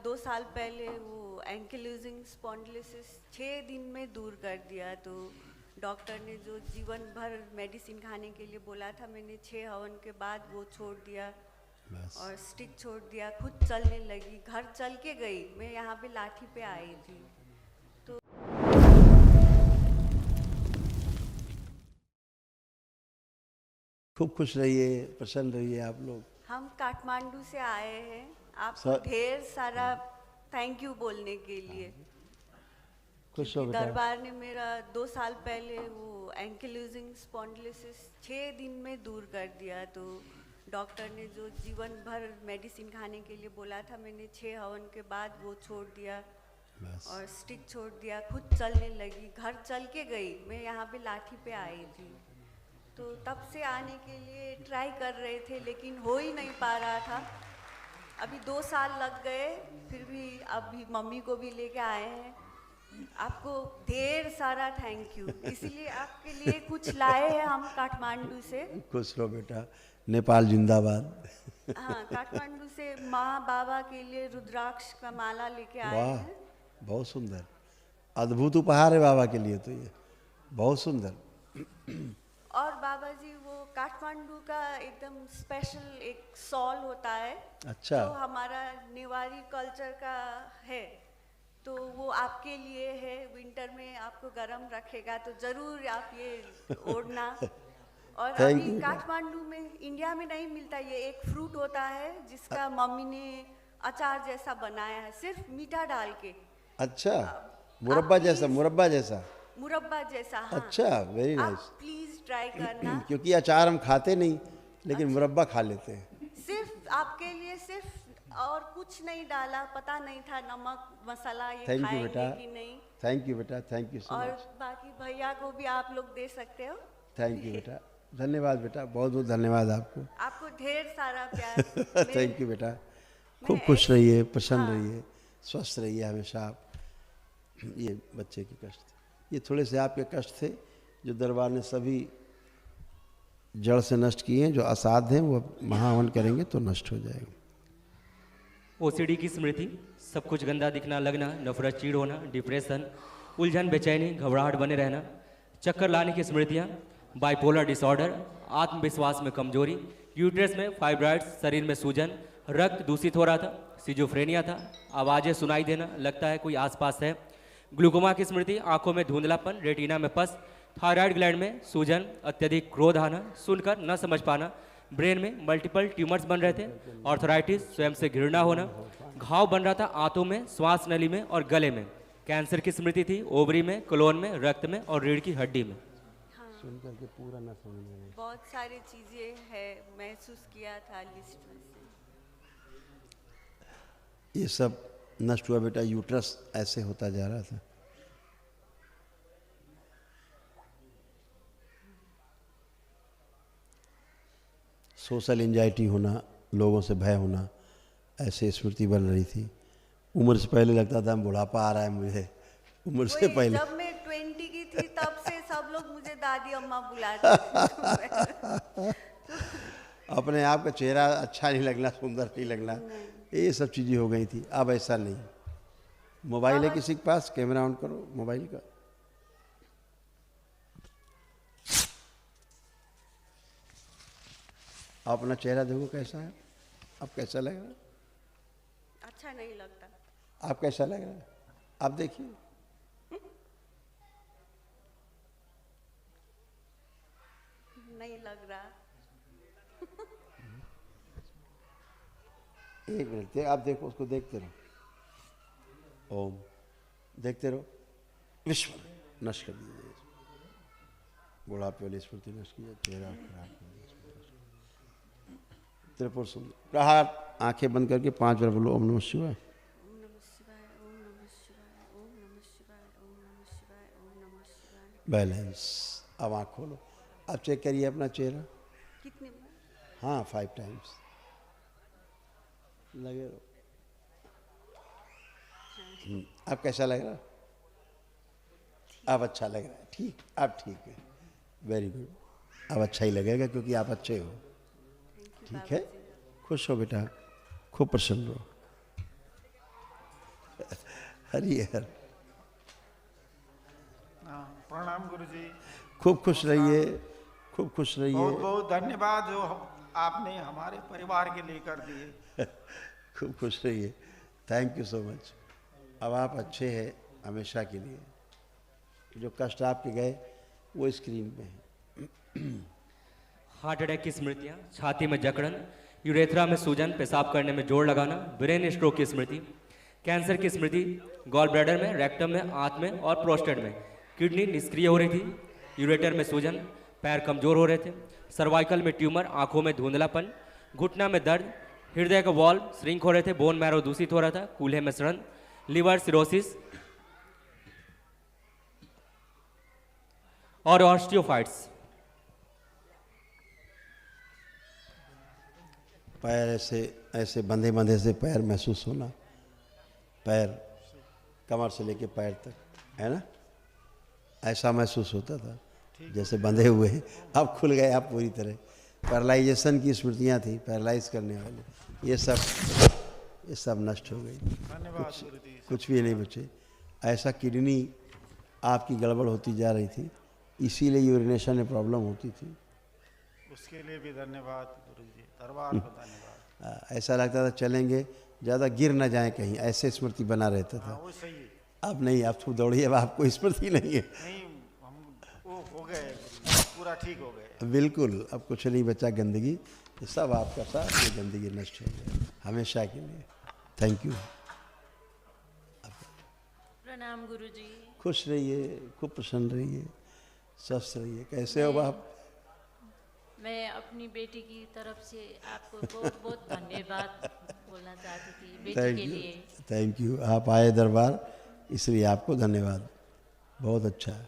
2 साल पहले वो एंकिलोजिंग स्पॉन्डिलोसिस 6 दिन में दूर कर दिया। तो डॉक्टर ने जो जीवन भर मेडिसिन खाने के लिए बोला था, मैंने 6 हवन के बाद वो छोड़ दिया और स्टिक छोड़ दिया। खुद चलने लगी, घर चल के गई। मैं यहाँ पे लाठी पे आई थी। तो खूब खुश रहिए, प्रसन्न रहिए आप लोग। हम काठमांडू से आए हैं आपको ढेर सारा थैंक यू बोलने के लिए। खुश हो बेटा। दरबार ने मेरा 2 साल पहले वो एंकिलोजिंग स्पॉन्डिलोसिस 6 दिन में दूर कर दिया। तो डॉक्टर ने जो जीवन भर मेडिसिन खाने के लिए बोला था, मैंने 6 हवन के बाद वो छोड़ दिया और स्टिक छोड़ दिया। खुद चलने लगी, घर चल के गई। मैं यहाँ पे लाठी पे आई थी। तो तब से आने के लिए ट्राई कर रहे थे, लेकिन हो ही नहीं पा रहा था। अभी 2 साल लग गए, फिर भी अभी मम्मी को भी लेके आए हैं। आपको ढेर सारा थैंक यू। इसीलिए आपके लिए कुछ लाए हैं हम काठमांडू से। खुश रहो बेटा। नेपाल जिंदाबाद। हाँ, काठमांडू से माँ बाबा के लिए रुद्राक्ष का माला लेके आए हैं। वाह, बहुत सुंदर, अद्भुत उपहार है बाबा के लिए। तो ये बहुत सुंदर। और बाबा जी वो काठमांडू का एकदम स्पेशल एक सॉल होता है। अच्छा। तो हमारा नेवारी कल्चर का है, तो वो आपके लिए है। विंटर में आपको गर्म रखेगा, तो जरूर आप ये ओढ़ना। और अभी काठमांडू में, इंडिया में नहीं मिलता। ये एक फ्रूट होता है जिसका मम्मी ने अचार जैसा बनाया है, सिर्फ मीठा डाल के। अच्छा, मुरब्बा जैसा, मुरब्बा जैसा, मुरब्बा जैसा। हाँ। अच्छा, वेरी नाइस। प्लीज ट्राई करना। क्योंकि अचार हम खाते नहीं, लेकिन अच्छा, मुरब्बा खा लेते हैं। सिर्फ आपके लिए, सिर्फ और कुछ नहीं डाला। पता नहीं था नमक मसाला ये खाएंगे कि नहीं। थैंक यू बेटा, थैंक यू सो मच। और बाकी भैया को भी आप लोग दे सकते हो। थैंक यू बेटा, धन्यवाद बेटा, बहुत बहुत धन्यवाद आपको। आपको ढेर सारा प्यार। थैंक यू बेटा। खूब खुश रहिए, प्रसन्न रहिए, स्वस्थ रहिए हमेशा आप। ये बच्चे के कष्ट थे, ये थोड़े से आपके कष्ट थे जो दरबार ने सभी जड़ से नष्ट किए हैं। जो असाध्य हैं वो महाहवन करेंगे तो नष्ट हो जाएगा। ओसीडी की स्मृति, सब कुछ गंदा दिखना लगना, नफरत, चीड़ होना, डिप्रेशन, उलझन, बेचैनी, घबराहट बने रहना, चक्कर लाने की स्मृतियाँ, बाइपोलर डिसऑर्डर, आत्मविश्वास में कमजोरी, यूट्रस में फाइब्रॉइड्स, शरीर में सूजन, रक्त दूषित हो रहा था, सिजोफ्रेनिया था, आवाज़ें सुनाई देना, लगता है कोई आसपास है, ग्लूकोमा की स्मृति, आंखों में धुंधलापन, रेटिना में पस, थायराइड ग्लैंड में सूजन, अत्यधिक क्रोध आना, सुनकर न समझ पाना, ब्रेन में मल्टीपल ट्यूमर्स बन रहे थे, ऑर्थराइटिस, स्वयं से घृणा होना, घाव बन रहा था आंतों में, श्वास नली में और गले में, कैंसर की स्मृति थी, ओवरी में, कोलोन में, रक्त में और रीढ़ की हड्डी में। हाँ, सुन करके पूरा ना समझ में, बहुत सारी चीजें है, महसूस किया था लिस्ट में से। ये सब नष्ट हुआ बेटा। यूट्रस ऐसे होता जा रहा था। सोशल एंजाइटी होना, लोगों से भय होना, ऐसे स्मृति बन रही थी। उम्र से पहले लगता था बुढ़ापा आ रहा है मुझे, उम्र से पहले। जब मैं 20 की थी तब से सब लोग मुझे दादी अम्मा बुलाते थे। अपने आप का चेहरा अच्छा नहीं लगना, सुंदर नहीं लगना, ये सब चीज़ें हो गई थी। अब ऐसा नहीं। मोबाइल है किसी के पास, कैमरा ऑन करो मोबाइल का। आप अपना चेहरा देखो कैसा है, आप कैसा लग रहा है? अच्छा नहीं लगता। आप कैसा लग रहा है? आप देखिए। नहीं लग रहा। एक मिनट, आप देखो, उसको देखते रहो। ओम, देखते रहो। विश्व नष्ट कर दीजिए, बुढ़ापे वाली स्मृति नष्ट कीजिए, चेहरा खराब कर दीजिए। त्रिपुर सुंदर प्रहार, आंखें बंद करके 5 बार बोलो ओम नमः शिवाय। बैलेंस। अब आँख खोलो, अब चेक करिए अपना चेहरा। कितने बार? हाँ, 5 टाइम्स लगे रहो। अब कैसा लग रहा? अब अच्छा लग रहा है, ठीक, अब ठीक है, वेरी गुड। अब अच्छा ही लगेगा क्योंकि आप अच्छे हो। ठीक है, खुश हो बेटा, खूब प्रसन्न रहो। हरि हर। प्रणाम गुरुजी। खूब खुश रहिए, खूब खुश रहिए। बहुत बहुत धन्यवाद जो आपने हमारे परिवार के लिए कर दिए। खूब खुश रहिए। Thank you so much. अब आप अच्छे हैं हमेशा के लिए। जो कष्ट आपके गए वो स्क्रीन पे है। हार्ट अटैक की स्मृतियाँ, छाती में जकड़न, यूरेथ्रा में सूजन, पेशाब करने में जोर लगाना, ब्रेन स्ट्रोक की स्मृति, कैंसर की स्मृति, गॉल ब्लैडर में, रेक्टम में, आंत में और प्रोस्टेट में, किडनी निष्क्रिय हो रही थी, यूरेटर में सूजन, पैर कमजोर हो रहे थे, सर्वाइकल में ट्यूमर, आंखों में धुंधलापन, घुटना में दर्द, हृदय का वॉल्व श्रिंक हो रहे थे, बोन मैरो दूषित हो रहा था, कूल्हे में सड़न, लिवर सिरोसिस और ऑस्टियोफाइट्स। पैर ऐसे ऐसे बंधे बंधे से पैर महसूस होना, पैर कमर से लेके पैर तक, है ना, ऐसा महसूस होता था जैसे बंधे हुए हैं। अब खुल गए आप पूरी तरह। पैरालाइजेशन की स्मृतियाँ थी, पैरालाइज करने वाले, ये सब नष्ट हो गई। कुछ भी नहीं बचे। ऐसा किडनी आपकी गड़बड़ होती जा रही थी, इसीलिए यूरिनेशन में प्रॉब्लम होती थी। उसके लिए भी धन्यवाद गुरुजी, दरबार को धन्यवाद। ऐसा लगता था चलेंगे ज़्यादा गिर ना जाए कहीं, ऐसे स्मृति बना रहता था। वो सही है। अब नहीं, अब तो दौड़िए, अब आपको स्मृति नहीं है। नहीं, हम वो हो गए गुरुजी, पूरा ठीक हो गए। बिल्कुल, अब कुछ नहीं बचा गंदगी, ये सब आपका साथ, ये गंदगी नष्ट हो गई हमेशा के लिए। Thank you. प्रणाम गुरुजी। खुश रहिए, खूब प्रसन्न रहिए, स्वस्थ रहिए। कैसे हो आप? मैं अपनी बेटी की तरफ से आपको बहुत बहुत धन्यवाद बोलना चाहती थी, बेटी थैंक के यू, लिए। Thank you. आप आए दरबार, इसलिए आपको धन्यवाद। बहुत अच्छा है।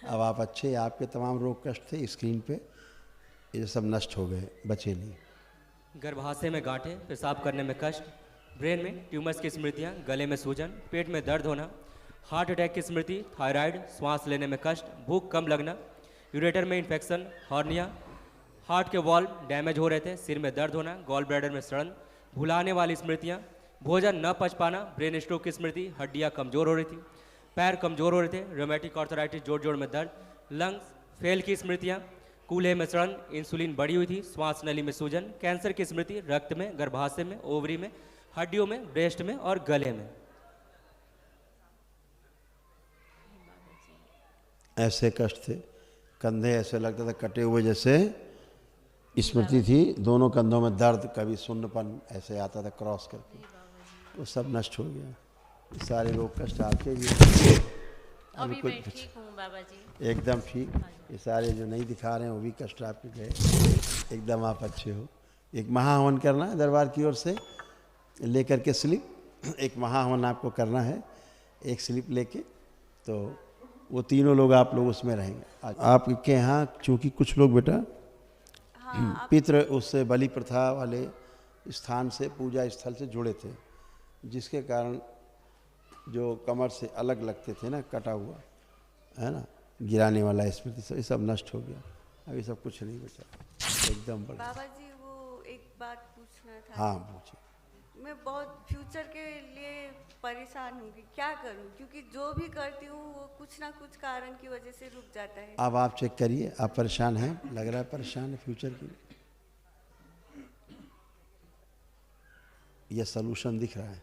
अब आप अच्छे, आपके तमाम रोग कष्ट थे स्क्रीन पे, ये सब नष्ट हो गए, बचे नहीं। गर्भाशय में गांठें, पेशाब करने में कष्ट, ब्रेन में ट्यूमर्स की स्मृतियाँ, गले में सूजन, पेट में दर्द होना, हार्ट अटैक की स्मृति, थायराइड, श्वास लेने में कष्ट, भूख कम लगना, यूरेटर में इन्फेक्शन, हॉर्निया, हार्ट के वॉल्व डैमेज हो रहे थे, सिर में दर्द होना, गॉल ब्लैडर में सड़न, भुलाने वाली स्मृतियाँ, भोजन न पच पाना, ब्रेन स्ट्रोक की स्मृति, हड्डियाँ कमजोर हो रही थी, पैर कमजोर हो रहे थे, रोमेटिक आर्थराइटिस, जोड़ जोड़ में दर्द, लंग्स फेल की स्मृतियाँ, कूल्हे में सड़न, इंसुलिन बढ़ी हुई थी, श्वास नली में सूजन, कैंसर की स्मृति, रक्त में, गर्भाशय में, ओवरी में, हड्डियों में, ब्रेस्ट में और गले में। ऐसे कष्ट थे, कंधे ऐसे लगता था कटे हुए जैसे, स्मृति थी, दोनों कंधों में दर्द, कभी सुन्नपन ऐसे आता था क्रॉस करके, वो सब नष्ट हो गया। सारे रोग कष्ट आपके भी अभी मैं ठीक हूँ बाबा जी, एकदम ठीक। ये सारे जो नहीं दिखा रहे हैं वो भी कष्ट आपके गए, एकदम आप अच्छे हो। एक महाहवन करना है दरबार की ओर से, लेकर के स्लिप, एक महाहवन आपको करना है, एक स्लिप लेके, तो वो तीनों लोग आप लोग उसमें रहेंगे। आपके यहाँ चूँकि कुछ लोग बेटा पितृ उससे बलि प्रथा वाले स्थान से, पूजा स्थल से जुड़े थे, जिसके कारण जो कमर से अलग लगते थे ना, कटा हुआ है ना, गिराने वाला स्मृति, ये सब नष्ट हो गया। अभी सब कुछ नहीं बचा, एकदम बढ़िया। बाबा जी वो एक बात पूछना था। हाँ पूछिए। मैं बहुत फ्यूचर के लिए परेशान हूँ कि क्या करूँ, क्योंकि जो भी करती हूँ वो कुछ ना कुछ कारण की वजह से रुक जाता है। अब आप चेक करिए, आप परेशान हैं, लग रहा है परेशान है फ्यूचर के लिए। ये सलूशन दिख रहा है?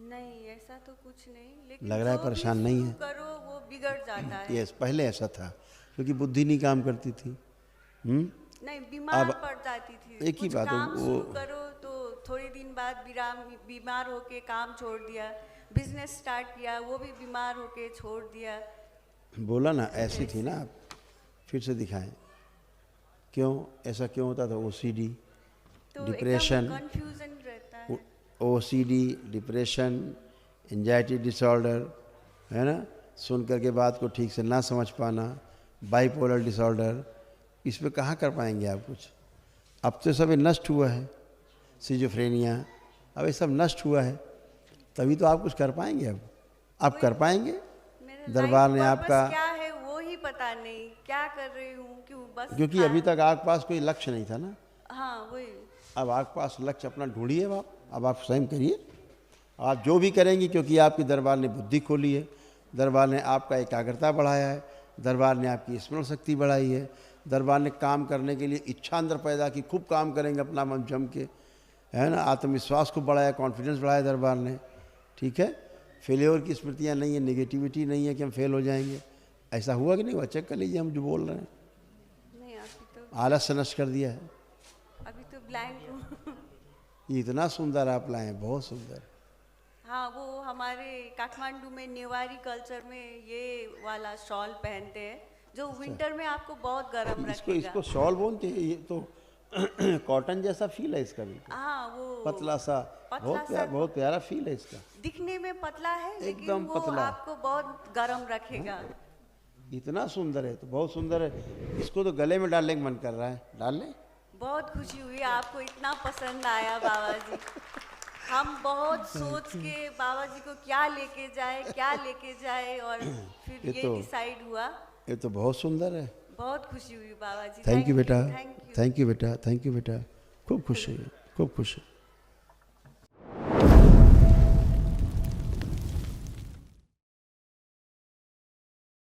नहीं ऐसा तो कुछ नहीं, लेकिन लग रहा है जो परेशान भी नहीं शुरू है। करो वो बिगड़ जाता है। ये पहले ऐसा था, क्योंकि बुद्धि नहीं काम करती थी। नहीं, बीमार अब पड़ जाती थी। एक ही कुछ बात है, काम वो शुरू करो तो थोड़े दिन बाद बीमार होके काम छोड़ दिया, बिजनेस स्टार्ट किया वो भी बीमार होके छोड़ दिया। बोला ना ऐसी थी ना, आप फिर से दिखाएं क्यों ऐसा क्यों होता था। ओसीडी, तो डिप्रेशन, कंफ्यूजन रहता है। ओसीडी, डिप्रेशन, एंजाइटी डिसऑर्डर, है ना, सुन कर के बात को ठीक से ना समझ पाना, बाइपोलर डिसऑर्डर, इसमें कहाँ कर पाएंगे आप कुछ। अब तो सब नष्ट हुआ है, सिजोफ्रेनिया, अब ये सब नष्ट हुआ है, तभी तो आप कुछ कर पाएंगे। अब आप कर पाएंगे। दरबार ने आपका क्या है वो ही पता नहीं, क्या कर रही हूँ, क्यों बस क्योंकि अभी तक आपके पास कोई लक्ष्य नहीं था ना। हाँ वही। अब आपके पास लक्ष्य अपना ढूंढिए आप, अब आप स्वयं करिए, आप जो भी करेंगी, क्योंकि आपकी दरबार ने बुद्धि खोली है, दरबार ने आपका एकाग्रता बढ़ाया है, दरबार ने आपकी स्मरण शक्ति बढ़ाई है, दरबार ने काम करने के लिए इच्छा अंदर पैदा की, खूब काम करेंगे अपना मन जम के, है ना। आत्मविश्वास को बढ़ाया, कॉन्फिडेंस बढ़ाया दरबार ने, ठीक है। फेलियर की स्मृतियाँ नहीं है, नेगेटिविटी नहीं है कि हम फेल हो जाएंगे। ऐसा हुआ कि नहीं हुआ? चेक कर लीजिए हम जो बोल रहे हैं। नहीं, अभी तो आलस से नष्ट कर दिया है। अभी तो ब्लैंक हूँ। ये इतना सुंदर आप लाए हैं, बहुत सुंदर। हाँ, वो हमारे काठमांडू में नेवारी कल्चर में ये वाला शॉल पहनते हैं जो विंटर में आपको बहुत गर्म इसको रखेगा। इसको शॉल बोलते हैं, ये तो कॉटन जैसा फील है इसका भी, हाँ, वो पतला सा, बहुत प्यारा फील है इसका। दिखने में पतला है लेकिन एकदम वो पतला। आपको बहुत गर्म रखेगा। इतना सुंदर है, तो बहुत सुंदर है। इसको तो गले में डालने का मन कर रहा है, डाल लें। बहुत खुशी हुई आपको इतना पसंद आया बाबा जी। हम बहुत सोच के बाबा जी को क्या लेके जाए और फिर ये ये तो- डिसाइड हुआ। ये तो बहुत सुंदर है। बहुत खुशी हुई बाबा जी। थैंक यू बेटा, थैंक यू। थैंक यू बेटा, थैंक यू बेटा। खूब खुश है, खूब खुश है।